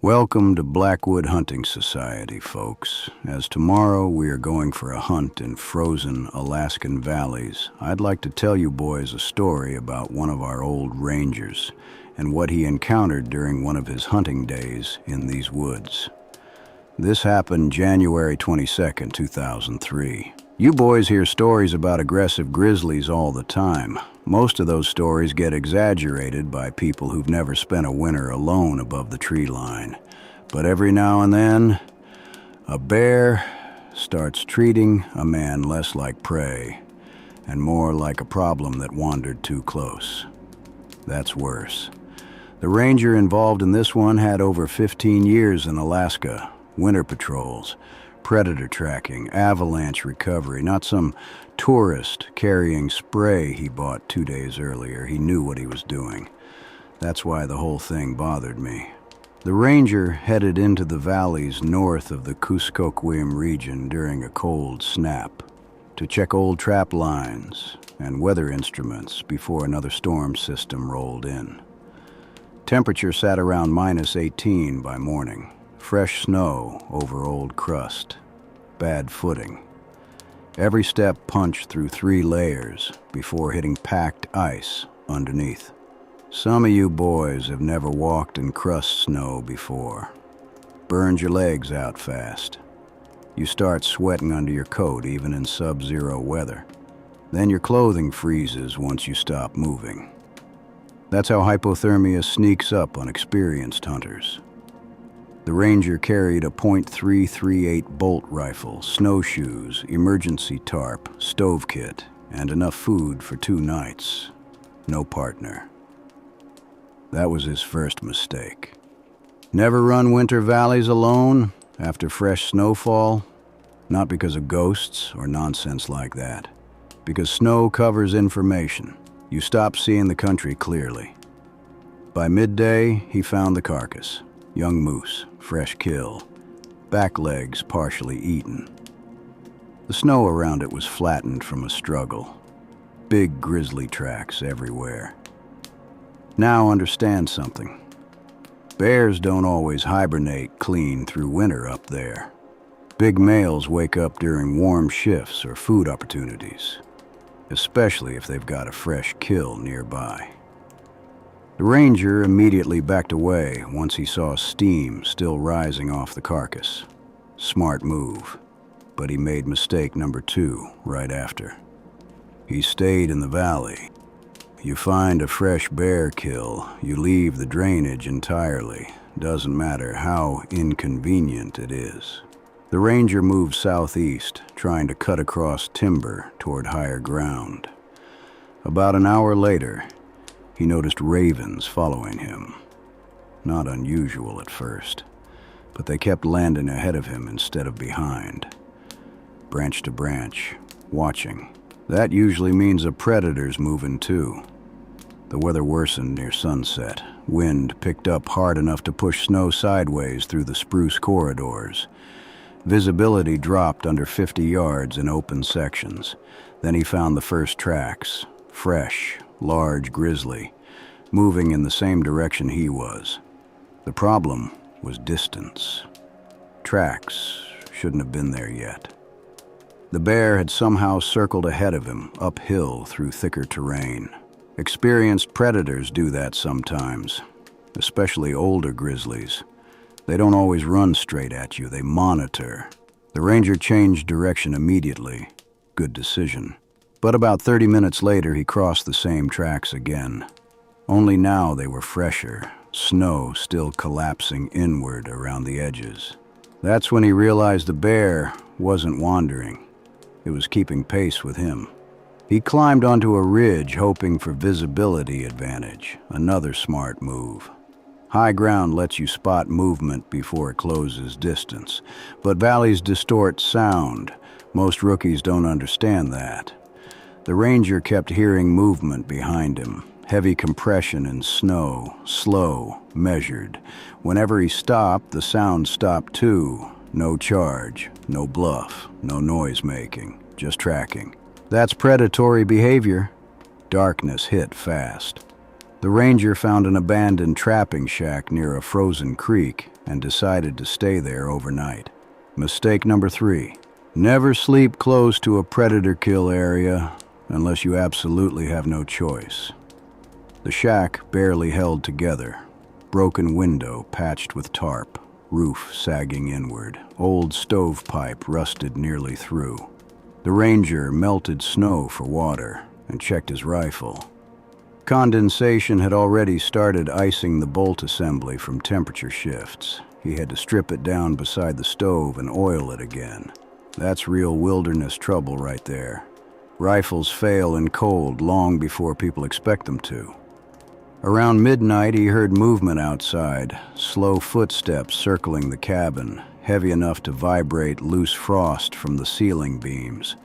Welcome to Blackwood Hunting Society, folks. As tomorrow we are going for a hunt in frozen Alaskan valleys, I'd like to tell you boys a story about one of our old rangers and what he encountered during one of his hunting days in these woods. This happened January 22nd, 2003. You boys hear stories about aggressive grizzlies all the time. Most of those stories get exaggerated by people who've never spent a winter alone above the tree line. But every now and then, a bear starts treating a man less like prey and more like a problem that wandered too close. That's worse. The ranger involved in this one had over 15 years in Alaska, winter patrols, predator tracking, avalanche recovery, not some tourist carrying spray he bought 2 days earlier. He knew what he was doing. That's why the whole thing bothered me. The ranger headed into the valleys north of the Kuskokwim region during a cold snap to check old trap lines and weather instruments before another storm system rolled in. Temperature sat around -18 by morning. Fresh snow over old crust. Bad footing. Every step punched through 3 layers before hitting packed ice underneath. Some of you boys have never walked in crust snow before. Burns your legs out fast. You start sweating under your coat even in sub-zero weather. Then your clothing freezes once you stop moving. That's how hypothermia sneaks up on experienced hunters. The ranger carried a .338 bolt rifle, snowshoes, emergency tarp, stove kit, and enough food for 2 nights. No partner. That was his first mistake. Never run winter valleys alone after fresh snowfall, not because of ghosts or nonsense like that. Because snow covers information. You stop seeing the country clearly. By midday, he found the carcass. Young moose, fresh kill, back legs partially eaten. The snow around it was flattened from a struggle. Big grizzly tracks everywhere. Now understand something. Bears don't always hibernate clean through winter up there. Big males wake up during warm shifts or food opportunities, especially if they've got a fresh kill nearby. The ranger immediately backed away once he saw steam still rising off the carcass. Smart move, but he made mistake number 2 right after. He stayed in the valley. You find a fresh bear kill, you leave the drainage entirely. Doesn't matter how inconvenient it is. The ranger moved southeast, trying to cut across timber toward higher ground. About an hour later, he noticed ravens following him. Not unusual at first, but they kept landing ahead of him instead of behind. Branch to branch, watching. That usually means a predator's moving too. The weather worsened near sunset. Wind picked up hard enough to push snow sideways through the spruce corridors. Visibility dropped under 50 yards in open sections. Then he found the first tracks. Fresh, large grizzly, moving in the same direction he was. The problem was distance. Tracks shouldn't have been there yet. The bear had somehow circled ahead of him, uphill through thicker terrain. Experienced predators do that sometimes, especially older grizzlies. They don't always run straight at you, they monitor. The ranger changed direction immediately. Good decision. But about 30 minutes later, he crossed the same tracks again. Only now they were fresher, snow still collapsing inward around the edges. That's when he realized the bear wasn't wandering. It was keeping pace with him. He climbed onto a ridge, hoping for visibility advantage. Another smart move. High ground lets you spot movement before it closes distance. But valleys distort sound. Most rookies don't understand that. The ranger kept hearing movement behind him. Heavy compression and snow, slow, measured. Whenever he stopped, the sound stopped too. No charge, no bluff, no noise making, just tracking. That's predatory behavior. Darkness hit fast. The ranger found an abandoned trapping shack near a frozen creek and decided to stay there overnight. Mistake number 3. Never sleep close to a predator kill area unless you absolutely have no choice. The shack barely held together. Broken window patched with tarp, roof sagging inward, old stovepipe rusted nearly through. The ranger melted snow for water and checked his rifle. Condensation had already started icing the bolt assembly from temperature shifts. He had to strip it down beside the stove and oil it again. That's real wilderness trouble right there. Rifles fail in cold long before people expect them to. Around midnight, he heard movement outside, slow footsteps circling the cabin, heavy enough to vibrate loose frost from the ceiling beams.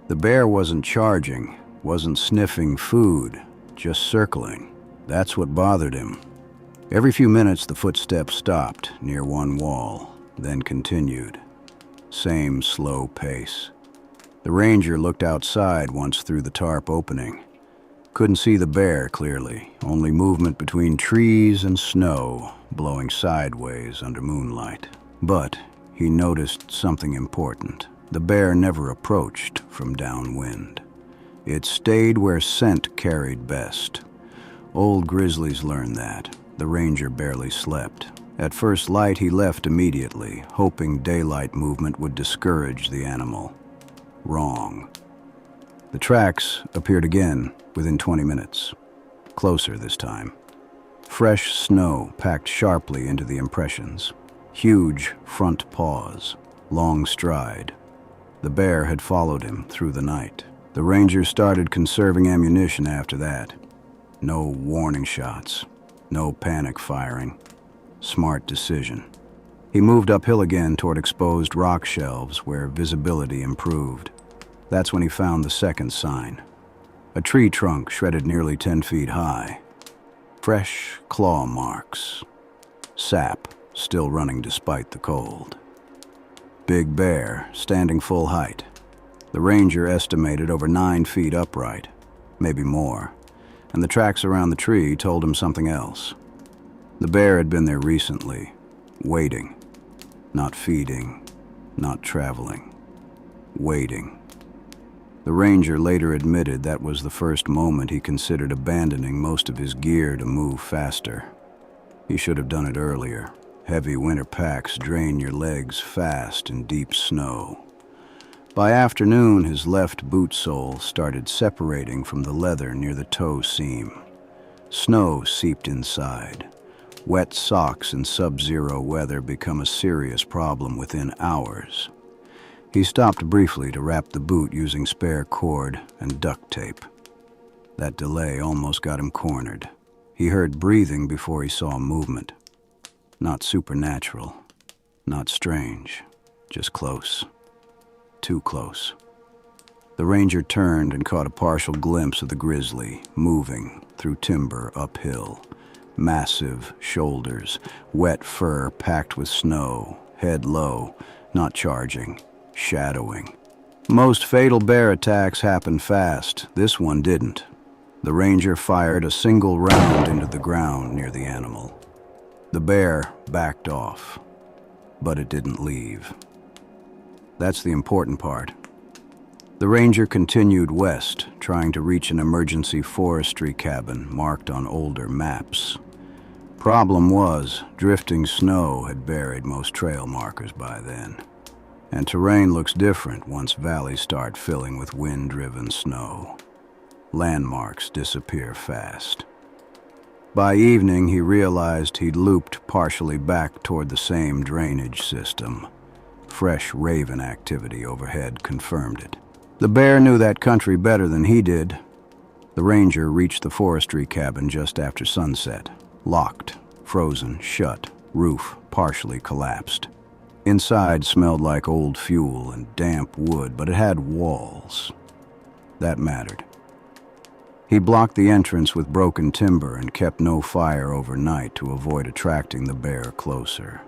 The bear wasn't charging, wasn't sniffing food, just circling. That's what bothered him. Every few minutes, the footsteps stopped near one wall, then continued. Same slow pace. The ranger looked outside once through the tarp opening. Couldn't see the bear clearly, only movement between trees and snow, blowing sideways under moonlight. But he noticed something important. The bear never approached from downwind. It stayed where scent carried best. Old grizzlies learned that. The ranger barely slept. At first light, he left immediately, hoping daylight movement would discourage the animal. Wrong. The tracks appeared again within 20 minutes. Closer this time. Fresh snow packed sharply into the impressions. Huge front paws, long stride. The bear had followed him through the night. The ranger started conserving ammunition after that. No warning shots, no panic firing. Smart decision. He moved uphill again toward exposed rock shelves where visibility improved. That's when he found the second sign. A tree trunk shredded nearly 10 feet high. Fresh claw marks. Sap still running despite the cold. Big bear standing full height. The ranger estimated over 9 feet upright, maybe more, and the tracks around the tree told him something else. The bear had been there recently, waiting, not feeding, not traveling, waiting. The ranger later admitted that was the first moment he considered abandoning most of his gear to move faster. He should have done it earlier. Heavy winter packs drain your legs fast in deep snow. By afternoon, his left boot sole started separating from the leather near the toe seam. Snow seeped inside. Wet socks in Subzero weather become a serious problem within hours. He stopped briefly to wrap the boot using spare cord and duct tape. That delay almost got him cornered. He heard breathing before he saw movement. Not supernatural, not strange, just close. Too close. The ranger turned and caught a partial glimpse of the grizzly, moving through timber uphill. Massive shoulders, wet fur packed with snow, head low, not charging, shadowing. Most fatal bear attacks happen fast. This one didn't. The ranger fired a single round into the ground near the animal. The bear backed off, but it didn't leave. That's the important part. The ranger continued west, trying to reach an emergency forestry cabin marked on older maps. Problem was, drifting snow had buried most trail markers by then. And terrain looks different once valleys start filling with wind-driven snow. Landmarks disappear fast. By evening, he realized he'd looped partially back toward the same drainage system. Fresh raven activity overhead confirmed it. The bear knew that country better than he did. The ranger reached the forestry cabin just after sunset. Locked, frozen, shut, roof partially collapsed. Inside smelled like old fuel and damp wood, but it had walls. That mattered. He blocked the entrance with broken timber and kept no fire overnight to avoid attracting the bear closer.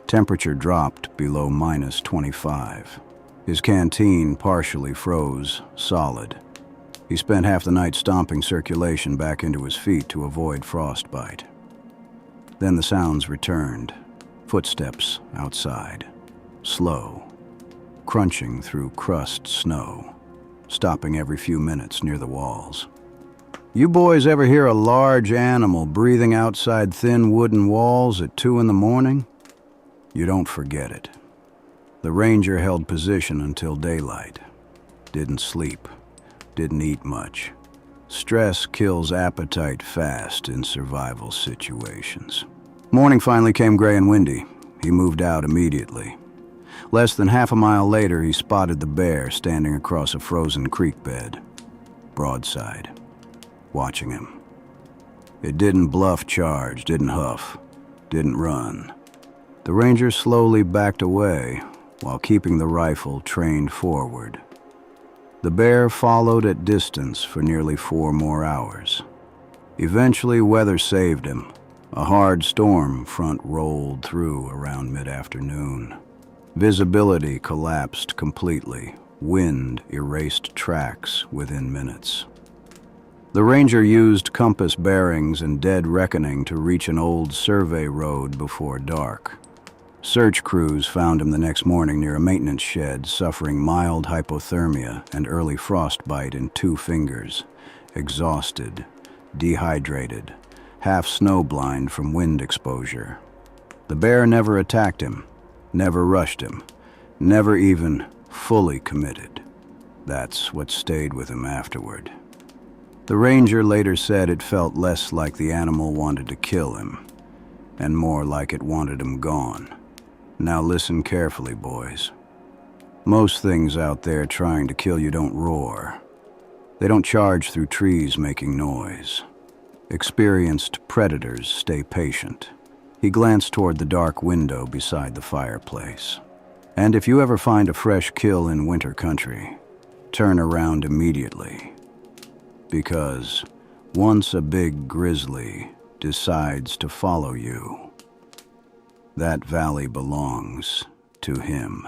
Temperature dropped below -25. His canteen partially froze solid. He spent half the night stomping circulation back into his feet to avoid frostbite. Then the sounds returned. Footsteps outside. Slow. Crunching through crust snow. Stopping every few minutes near the walls. You boys ever hear a large animal breathing outside thin wooden walls at 2 in the morning? You don't forget it. The ranger held position until daylight. Didn't sleep. Didn't eat much. Stress kills appetite fast in survival situations. Morning finally came gray and windy. He moved out immediately. Less than half a mile later, he spotted the bear standing across a frozen creek bed. Broadside. Watching him. It didn't bluff charge, didn't huff, didn't run. The ranger slowly backed away while keeping the rifle trained forward. The bear followed at distance for nearly 4 more hours. Eventually, weather saved him. A hard storm front rolled through around mid-afternoon. Visibility collapsed completely. Wind erased tracks within minutes. The ranger used compass bearings and dead reckoning to reach an old survey road before dark. Search crews found him the next morning near a maintenance shed, suffering mild hypothermia and early frostbite in 2 fingers, exhausted, dehydrated, half snowblind from wind exposure. The bear never attacked him, never rushed him, never even fully committed. That's what stayed with him afterward. The ranger later said it felt less like the animal wanted to kill him, and more like it wanted him gone. Now listen carefully, boys. Most things out there trying to kill you don't roar. They don't charge through trees making noise. Experienced predators stay patient. He glanced toward the dark window beside the fireplace. And if you ever find a fresh kill in winter country, turn around immediately. Because once a big grizzly decides to follow you, that valley belongs to him.